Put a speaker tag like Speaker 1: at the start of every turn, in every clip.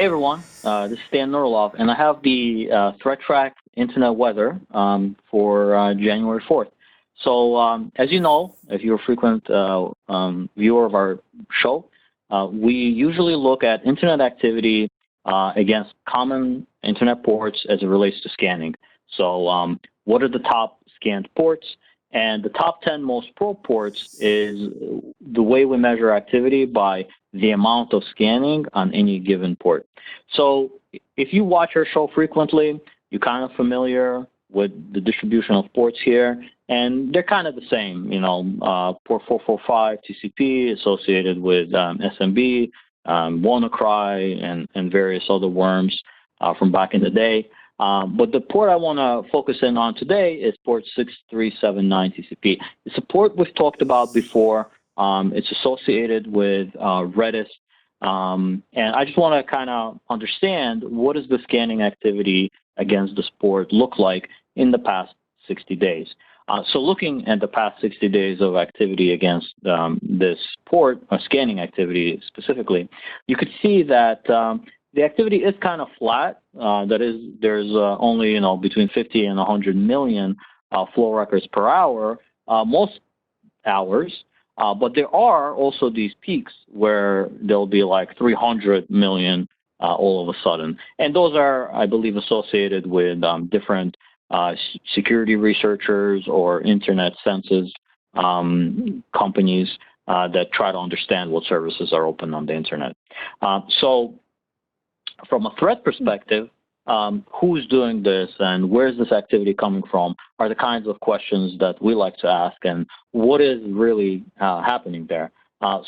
Speaker 1: everyone, this is Dan Nurilov, and I have the ThreatTraq Internet Weather for January 4th. So as you know, if you're a frequent viewer of our show, we usually look at Internet activity against common Internet ports as it relates to scanning. So what are the top scanned ports? And the top 10 most probe ports is the way we measure activity by the amount of scanning on any given port. So if you watch our show frequently, you're kind of familiar with the distribution of ports here, and they're kind of the same. You know, port 445 TCP associated with SMB, WannaCry, and various other worms from back in the day. But the port I want to focus in on today is port 6379 TCP. It's a port we've talked about before. It's associated with Redis. And I just want to kind of understand what does the scanning activity against this port look like in the past 60 days. So looking at the past 60 days of activity against this port, scanning activity specifically, you could see that the activity is kind of flat. That is, there's only between 50 and 100 million flow records per hour, most hours. But there are also these peaks where there'll be like 300 million all of a sudden. And those are, I believe, associated with different security researchers or internet census companies that try to understand what services are open on the internet. So from a threat perspective, who's doing this and where's this activity coming from are the kinds of questions that we like to ask, and what is really happening there.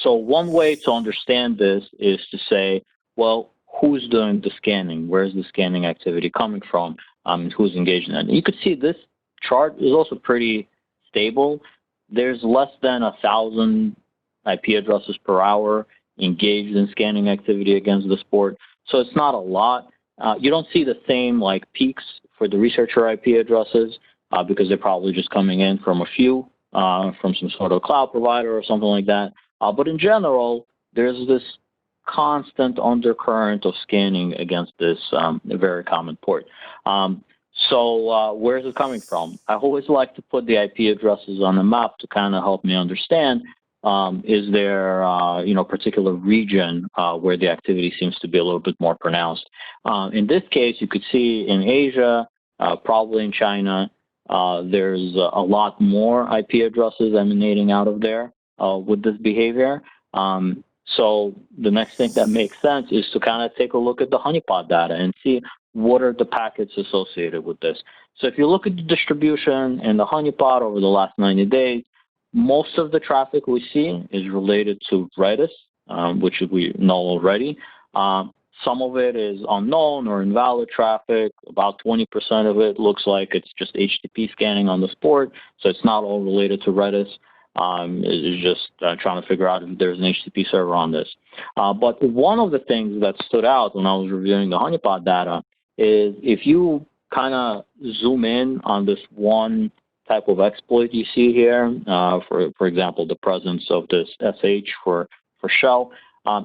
Speaker 1: So one way to understand this is to say, well, who's doing the scanning? Where's the scanning activity coming from? Who's engaged in it? And you could see this chart is also pretty stable. There's less than 1,000 IP addresses per hour engaged in scanning activity against this port. So it's not a lot. You don't see the same peaks for the researcher IP addresses because they're probably just coming in from a few, from some sort of cloud provider or something like that. But in general, there's this constant undercurrent of scanning against this very common port. So where is it coming from? I always like to put the IP addresses on the map to kind of help me understand. Is there, particular region where the activity seems to be a little bit more pronounced? In this case, you could see in Asia, probably in China, there's a lot more IP addresses emanating out of there with this behavior. So the next thing that makes sense is to kind of take a look at the Honeypot data and see what are the packets associated with this. So if you look at the distribution in the Honeypot over the last 90 days, most of the traffic we see is related to Redis, which we know already. Some of it is unknown or invalid traffic. About 20% of it looks like it's just HTTP scanning on the port, so it's not all related to Redis. It's just trying to figure out if there's an HTTP server on this. But one of the things that stood out when I was reviewing the Honeypot data is if you kind of zoom in on this one type of exploit you see here, for example, the presence of this SH for shell,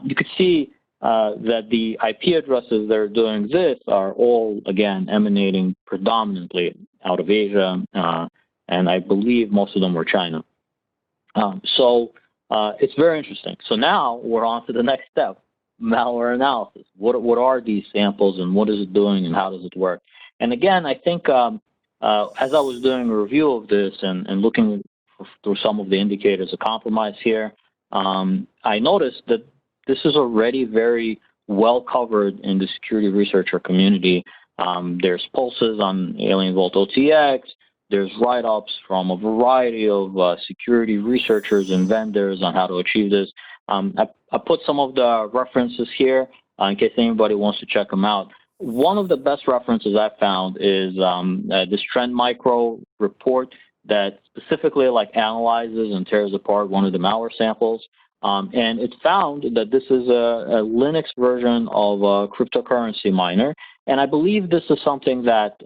Speaker 1: you could see that the IP addresses that are doing this are all, again, emanating predominantly out of Asia, and I believe most of them were China. So it's very interesting. So now we're on to the next step, malware analysis. What are these samples and what is it doing and how does it work? And again, I think as I was doing a review of this and looking through some of the indicators of compromise here, I noticed that this is already very well covered in the security researcher community. There's pulses on Alien Vault OTX. There's write-ups from a variety of security researchers and vendors on how to achieve this. I put some of the references here in case anybody wants to check them out. One of the best references I found is this Trend Micro report that specifically analyzes and tears apart one of the malware samples. And it found that this is a Linux version of a cryptocurrency miner. And I believe this is something that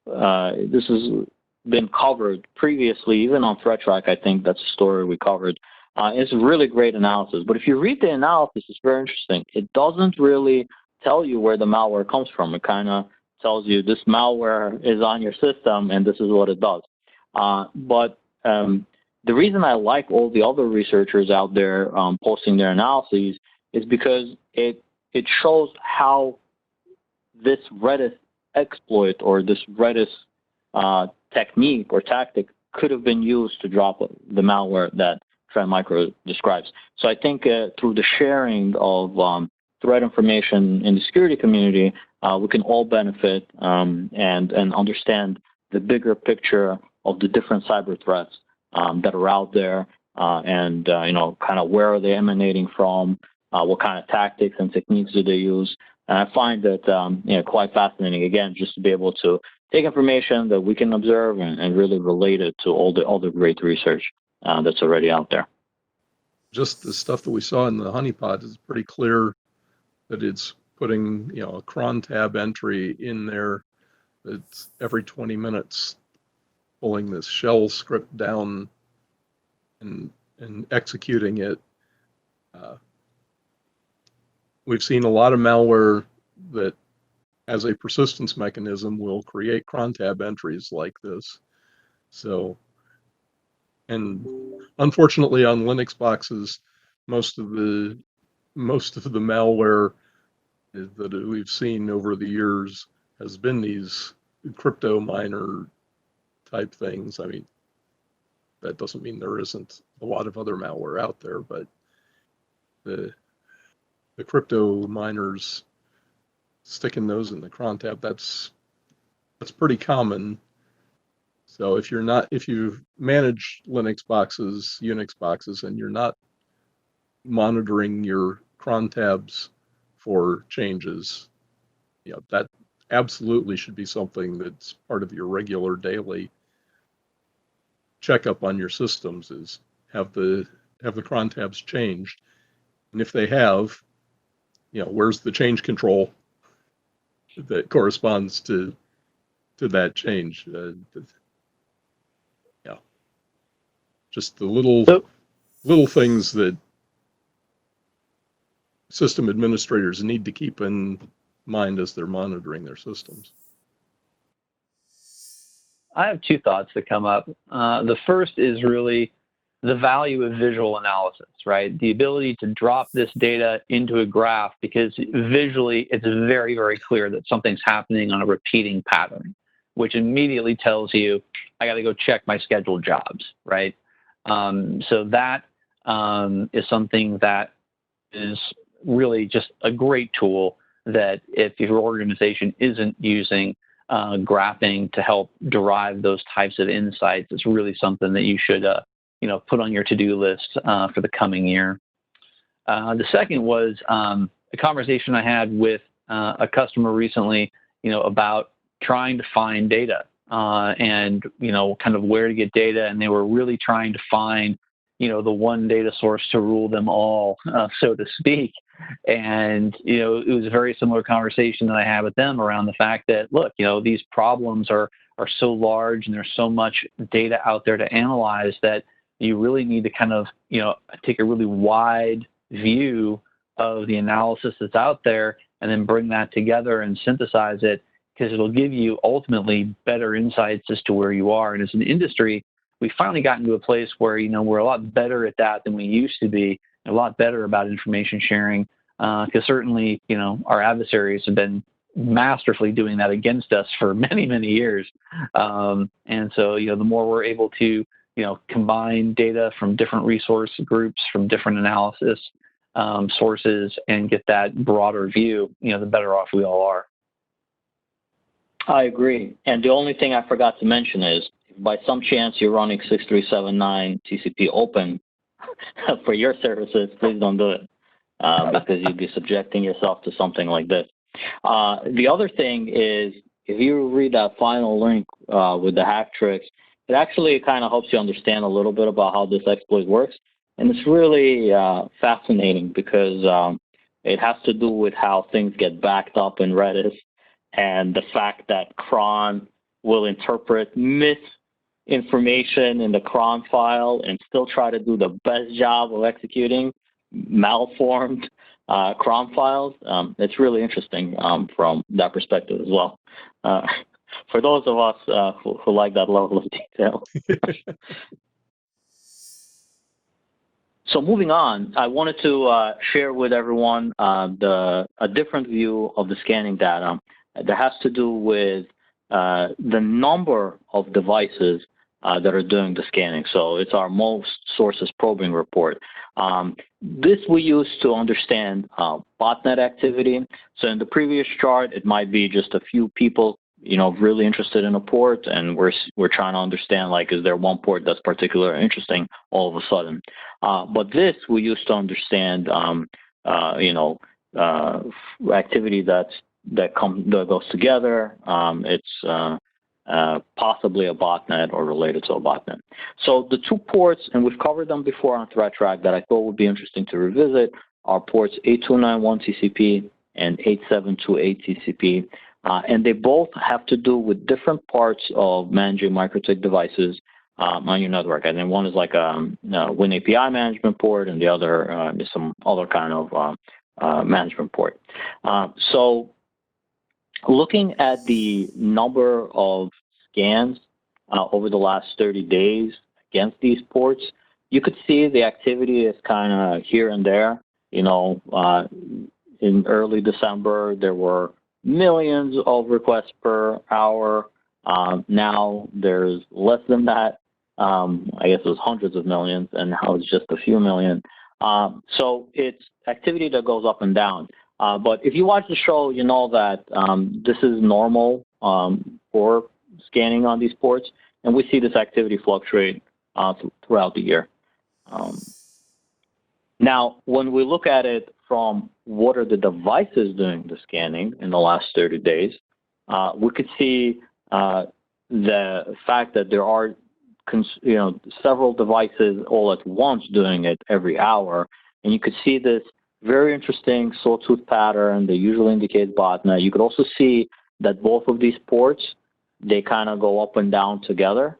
Speaker 1: this has been covered previously, even on ThreatTraq. I think that's a story we covered. It's a really great analysis. But if you read the analysis, it's very interesting. It doesn't really tell you where the malware comes from. It kind of tells you this malware is on your system and this is what it does. But the reason I like all the other researchers out there posting their analyses is because it shows how this Redis exploit or this Redis technique or tactic could have been used to drop the malware that Trend Micro describes. So I think through the sharing of threat information in the security community, we can all benefit and understand the bigger picture of the different cyber threats that are out there, and kind of where are they emanating from, what kind of tactics and techniques do they use. And I find that quite fascinating, again, just to be able to take information that we can observe and really relate it to all the great research that's already out there.
Speaker 2: Just the stuff that we saw in the Honeypot is pretty clear that it's putting a cron tab entry in there that's every 20 minutes pulling this shell script down and executing it. We've seen a lot of malware that as a persistence mechanism will create cron tab entries like this. So, and unfortunately on Linux boxes, most of the malware that we've seen over the years has been these crypto miner type things. I mean, that doesn't mean there isn't a lot of other malware out there, but the crypto miners sticking those in the cron tab, that's pretty common. So if you manage Linux boxes, Unix boxes, and you're not monitoring your cron tabs for changes, that absolutely should be something that's part of your regular daily checkup on your systems, is have the cron tabs changed. And if they have, where's the change control that corresponds to that change? Just the little things that system administrators need to keep in mind as they're monitoring their systems.
Speaker 3: I have two thoughts that come up. The first is really the value of visual analysis, right? The ability to drop this data into a graph, because visually it's very, very clear that something's happening on a repeating pattern, which immediately tells you, I got to go check my scheduled jobs, right? So that is something that is really just a great tool that if your organization isn't using graphing to help derive those types of insights, it's really something that you should put on your to-do list for the coming year. The second was a conversation I had with a customer recently, about trying to find data and kind of where to get data, and they were really trying to find the one data source to rule them all, so to speak. And, it was a very similar conversation that I had with them around the fact that, look, these problems are so large and there's so much data out there to analyze that you really need to kind of, take a really wide view of the analysis that's out there and then bring that together and synthesize it, because it'll give you ultimately better insights as to where you are. And as an industry, we finally gotten to a place where, we're a lot better at that than we used to be, a lot better about information sharing, because certainly, our adversaries have been masterfully doing that against us for many, many years. And so, the more we're able to, combine data from different resource groups, from different analysis sources, and get that broader view, the better off we all are.
Speaker 1: I agree. And the only thing I forgot to mention is, if by some chance you're running 6379 TCP open for your services, please don't do it, because you'd be subjecting yourself to something like this. The other thing is, if you read that final link with the hack tricks, it actually kind of helps you understand a little bit about how this exploit works. And it's really fascinating because it has to do with how things get backed up in Redis, and the fact that cron will interpret misinformation in the cron file and still try to do the best job of executing malformed cron files. It's really interesting from that perspective as well. For those of us who like that level of detail. So moving on, I wanted to share with everyone a different view of the scanning data that has to do with the number of devices that are doing the scanning. So it's our most sources probing report. This we use to understand botnet activity. So in the previous chart, it might be just a few people, really interested in a port, and we're trying to understand, like, is there one port that's particularly interesting all of a sudden? But this we use to understand, activity that goes together. It's possibly a botnet or related to a botnet. So the two ports, and we've covered them before on ThreatTraq, that I thought would be interesting to revisit are ports 8291 TCP and 8728 TCP. And they both have to do with different parts of managing microtik devices on your network. And then one is like a Win API management port, and the other is some other kind of management port. So looking at the number of scans over the last 30 days against these ports, you could see the activity is kind of here and there. In early December, there were millions of requests per hour. Now there's less than that. I guess it was hundreds of millions, and now it's just a few million. So it's activity that goes up and down. But if you watch the show, you know that this is normal for scanning on these ports, and we see this activity fluctuate throughout the year. Now, when we look at it from what are the devices doing the scanning in the last 30 days, we could see the fact that there are several devices all at once doing it every hour, and you could see this very interesting sawtooth pattern that usually indicates botnet. You could also see that both of these ports, they kind of go up and down together.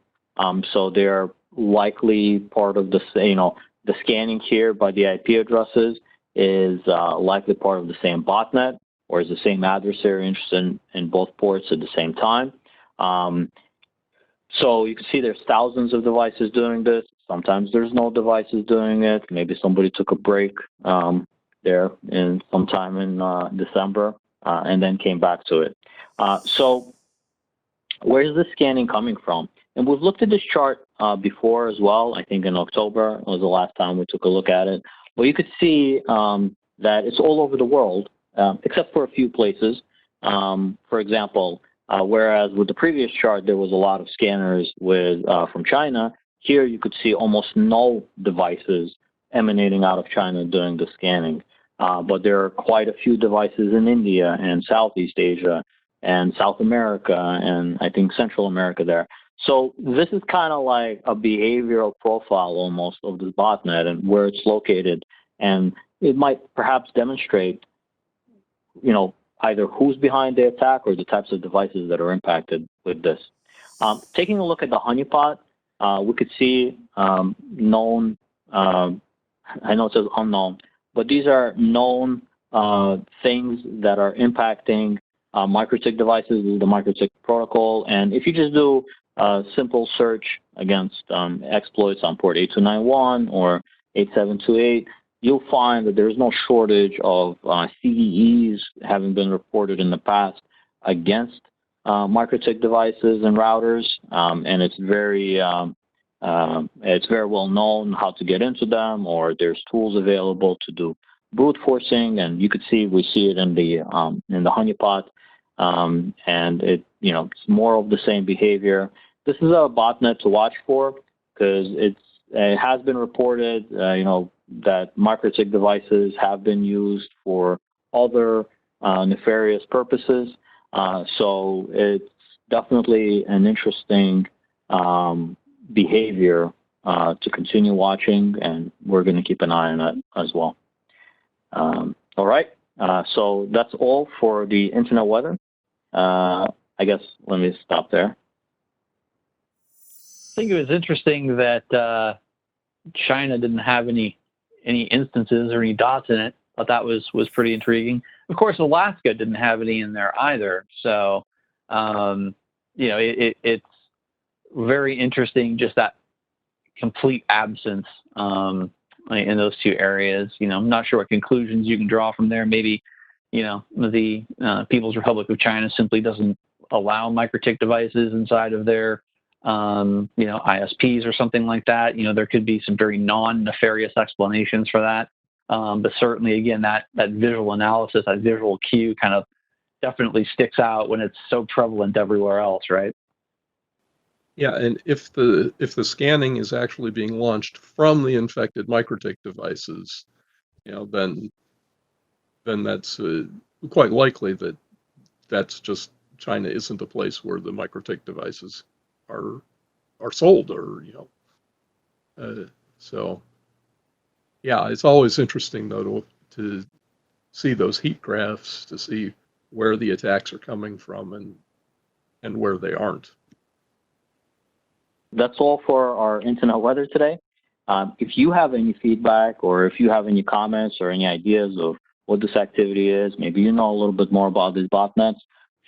Speaker 1: So they're likely part of the scanning here by the IP addresses is likely part of the same botnet, or is the same adversary interested in both ports at the same time. So you can see there's thousands of devices doing this. Sometimes there's no devices doing it. Maybe somebody took a break there sometime in December and then came back to it. So where is the scanning coming from? And we've looked at this chart before as well. I think in October was the last time we took a look at it. Well, you could see that it's all over the world, except for a few places. For example, whereas with the previous chart, there was a lot of scanners from China, here you could see almost no devices emanating out of China doing the scanning. But there are quite a few devices in India and Southeast Asia and South America and I think Central America there. So this is kind of like a behavioral profile almost of the botnet and where it's located. And it might perhaps demonstrate, either who's behind the attack or the types of devices that are impacted with this. Taking a look at the honeypot, we could see known, I know it says unknown, but these are known things that are impacting microtik devices, the microtik protocol. And if you just do a simple search against exploits on port 8291 or 8728, you'll find that there's no shortage of CVEs having been reported in the past against microtik devices and routers, and it's very well known how to get into them, or there's tools available to do brute forcing, and you could see we see it in the honeypot, and it's more of the same behavior. This is a botnet to watch for because it has been reported, that microtik devices have been used for other nefarious purposes. So it's definitely an interesting behavior to continue watching, and we're going to keep an eye on it as well. All right, so that's all for the internet weather. I guess let me stop there.
Speaker 3: I think it was interesting that China didn't have any instances or any dots in it thought that was pretty intriguing. Of course, Alaska didn't have any in there either. So, it's very interesting, just that complete absence in those two areas. I'm not sure what conclusions you can draw from there. Maybe, the People's Republic of China simply doesn't allow microtik devices inside of their, ISPs or something like that. There could be some very non-nefarious explanations for that. But certainly, again, that visual analysis, that visual cue kind of definitely sticks out when it's so prevalent everywhere else, right?
Speaker 2: Yeah, and if the scanning is actually being launched from the infected microtik devices, then that's quite likely that that's just China isn't a place where the microtik devices are sold, or so. Yeah, it's always interesting though to see those heat graphs, to see where the attacks are coming from and where they aren't.
Speaker 1: That's all for our internet weather today. If you have any feedback, or if you have any comments or any ideas of what this activity is, maybe you know a little bit more about these botnets,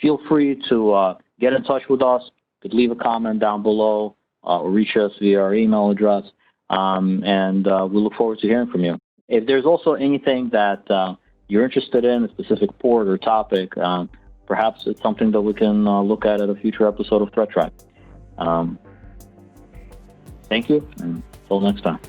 Speaker 1: feel free to get in touch with us. You could leave a comment down below or reach us via our email address, and we look forward to hearing from you. If there's also anything that you're interested in, a specific port or topic, perhaps it's something that we can look at a future episode of ThreatTraq. Thank you, and until next time.